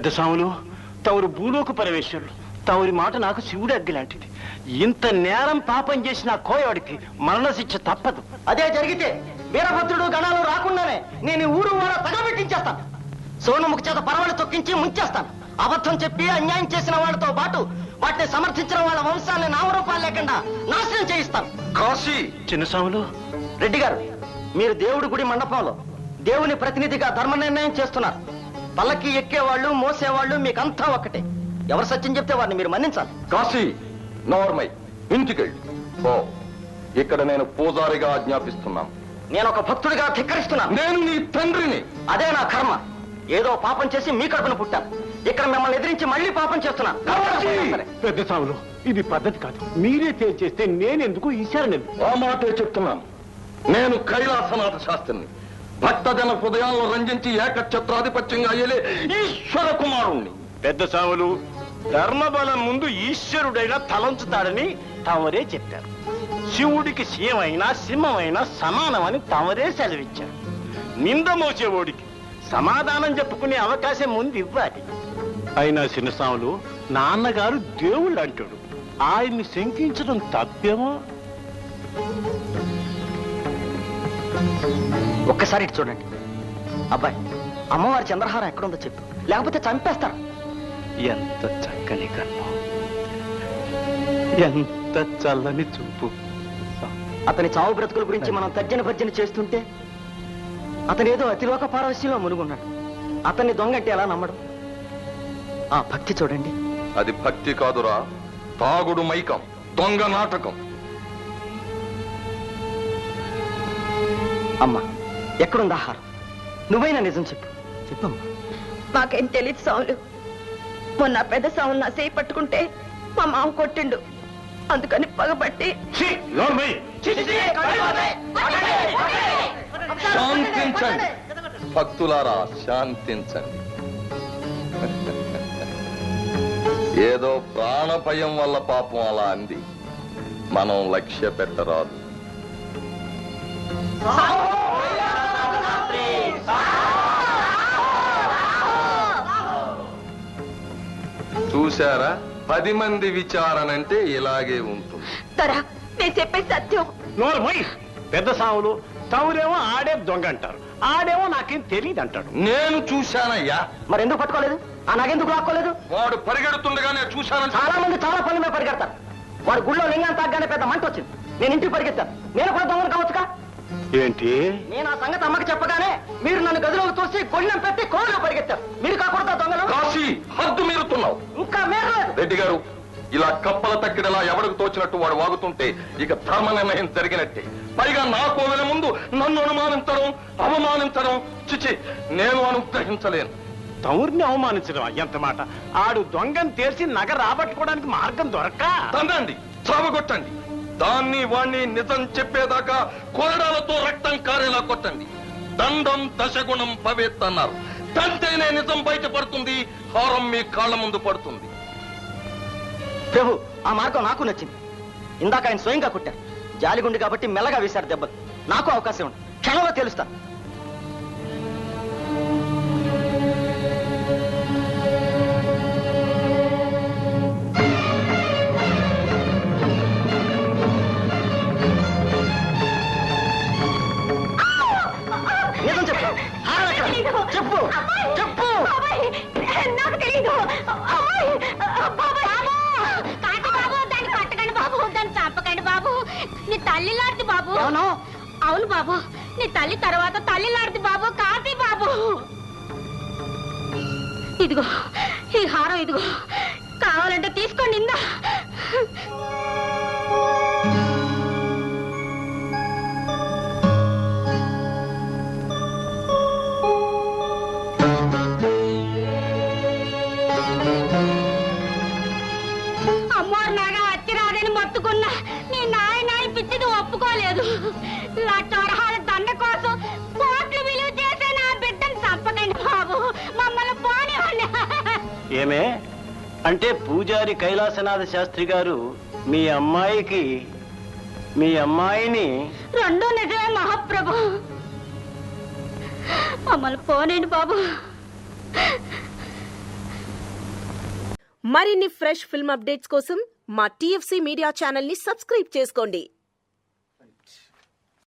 పెద్ద స్వాములు తమరు భూలోక పరమేశ్వరులు. తమరి మాట నాకు శివుడు అగ్గి లాంటిది. ఇంత నేరం పాపం చేసిన కోయవాడికి మరణశిక్ష తప్పదు. అదే జరిగితే వీరభద్రుడు గణాలు రాకుండానే నేను ఊరు ఊర తగబెట్టించేస్తాను. సోనముఖ చేత పరవలు తొక్కించి ముంచేస్తాను. అబద్ధం చెప్పి అన్యాయం చేసిన వాళ్ళతో పాటు వాటిని సమర్థించిన వాళ్ళ వంశాన్ని నామరూపాలు లేకుండా నాశనం చేయిస్తాను. కాశీ చిన్నస్వాములు, రెడ్డి గారు, మీరు దేవుడి గుడి మండపంలో దేవుని ప్రతినిధిగా ధర్మ నిర్ణయం చేస్తున్నారు. పల్లకి ఎక్కేవాళ్ళు మోసేవాళ్ళు మీకంతా ఒక్కటే. ఎవరు సత్యం చెప్తే వారిని మీరు మన్నించాలి. కాశీ నోర్మై, ఇంటికెళ్ళి ఓ. ఇక్కడ నేను పూజారిగా ఆజ్ఞాపిస్తున్నాను. నేను ఒక భక్తుడిగా ధిక్కరిస్తున్నాను. నేను నీ తండ్రిని. అదే నా కర్మ. ఏదో పాపం చేసి మీ కడుపున పుట్టాను. ఇక్కడ మిమ్మల్ని ఎదిరించి మళ్ళీ పాపం చేస్తున్నాను. పెద్ద స్వాములు, ఇది పద్ధతి కాదు. మీరే తేల్చేస్తే నేనెందుకు ఈశారని ఆ మాటే చెప్తున్నాను. నేను కైలాసనాథ శాస్త్రిని, భక్తజన హృదయాలను రంజించి ఏకఛత్రాధిపత్యంగా అయ్యలే ఈశ్వర కుమారుణ్ణి. పెద్ద స్వాములు, ధర్మబలం ముందు ఈశ్వరుడైనా తలంచుతాడని తమరే చెప్పారు. శివుడికి శివమైనా సింహమైనా సమానమని తమరే సెలవిచ్చారు. నింద మోసేవాడికి సమాధానం చెప్పుకునే అవకాశం ముందు ఇవ్వాలి. అయినా చిన్నస్వాములు, నాన్నగారు దేవుళ్ళు అంటాడు. ఆయన్ని శంకించడం తప్పేమో. ఒక్కసారి ఇటు చూడండి. అబ్బాయి, అమ్మవారి చంద్రహారం ఎక్కడుందో చెప్పు, లేకపోతే చంపేస్తాను. ఎంత చక్కని కన్ను, ఎంత చల్లని చూపు. అతని చావు బ్రతుకుల గురించి మనం తర్జన భర్జన చేస్తుంటే అతనేదో అతిలోక పారవశ్యంలో మునుగున్నాడు. అతన్ని దొంగంటే ఎలా నమ్మడం? ఆ భక్తి చూడండి. అది భక్తి కాదురా, తాగుడు మైకం, దొంగ నాటకం. అమ్మా, ఎక్కడుంది ఆహారం? నువ్వైనా నిజం చెప్పు. చెప్పమ్మా. మాకేం తెలియదు సాములు. మొన్న పెద్ద సాములు నా చేయి పట్టుకుంటే మా మామ కొట్టిండు. అందుకని పగబట్టి శాంతించండి భక్తులారా, శాంతించండి. ఏదో ప్రాణ భయం వల్ల పాపం అలా అంది. మనం లక్ష్య పెట్టరాదు. చూశారా, 10 మంది విచారణంటే ఇలాగే ఉంటుంది. తరా నేను చెప్పే సత్యం. పెద్ద సాములు, తమరేమో ఆడే దొంగ అంటారు, ఆడేమో నాకేం తెలియదు అంటాడు. నేను చూశానయ్యా. మరి ఎందుకు పట్టుకోలేదు? ఆ నగెందుకు లాక్కోలేదు? వాడు పరిగెడుతుండగానే చూశానని. చాలా మంది చాలా పనుల మీద పరిగెడతారు. వాడు గుళ్ళో లింగాన్ని తాగ్గానే పెద్ద మంట వచ్చింది. నేను ఇంటికి పరిగెత్తాను. నేను కూడా దొంగను కావచ్చుగా? ఏంటి? నేను ఆ సంగతి అమ్మకి చెప్పగానే మీరు నన్ను గదిలోకి తోసి గొళ్ళెం పెట్టి కోళ్ళు పరిగెత్తారు. మీరు కాకూడదా దొంగలు? కాశీ, హద్దు మీరుతున్నావు. ఇంకా మేరలేదు. రెడ్డి గారు, ఇలా కప్పల తక్కిడలా ఎవరికి తోచినట్టు వాడు వాగుతుంటే ఇక ధర్మ నిర్ణయం జరిగినట్టే. పైగా నా కోవెల ముందు నన్ను అనుమానించడం, అవమానించడం చిచి నేను అనుగ్రహించలేను. తమరిని అవమానించడం ఎంత మాట! ఆడు దొంగను తేల్చి నగ రాబట్టుకోవడానికి మార్గం దొరక్క తండండి, చావగొట్టండి. దాన్ని వాణ్ణి నిజం చెప్పేదాకా కొరడాలతో రక్తం కారేలా కొట్టండి. దండం దశగుణం భవేత్ అన్నారు. తంతేనే నిజం బయటపడుతుంది, హారం మీ కాళ్ళ ముందు పడుతుంది. ప్రభు, ఆ మార్గం నాకు నచ్చింది. ఇందాక ఆయన స్వయంగా కొట్టారు. జాలిగుండి కాబట్టి మెల్లగా వేశారు దెబ్బలు. నాకు అవకాశం ఉంది, క్షణంలో తెలుస్తాను. నిజం చెప్పు. చెప్పు చెప్పు. నాకు తెలీదు. దాన్ని పట్టకండి బాబు, దాన్ని చంపకండి బాబు. నీ తల్లి లాంటి బాబు. అవును బాబు, నీ తల్లి తర్వాత తల్లి లాంటి బాబు. కాశీ బాబు, ఇదిగో ఈ హారం, ఇదిగో కావాలంటే తీసుకోండి. ఇందా అమ్మోరు నాగా వచ్చి రాదని మొత్తుకున్నా నీ నాయన పిచ్చిది ఒప్పుకోలేదు. లక్షరహాల దండ కోసం కోట్లు విలువ చేసే నా బిడ్డను చంపకండి బాబు, మమ్మల్ని పోనివ్వండి. ఏమే అంటే పూజారి కైలాసనాథ శాస్త్రి గారు మీ అమ్మాయిని రెండూ నిజమే మహాప్రభు. మమ్మల్ని పోనండి బాబు. మరిన్ని ఫ్రెష్ ఫిల్మ్ అప్డేట్స్ కోసం మా TFC మీడియా ఛానల్ ని సబ్స్క్రైబ్ చేసుకోండి.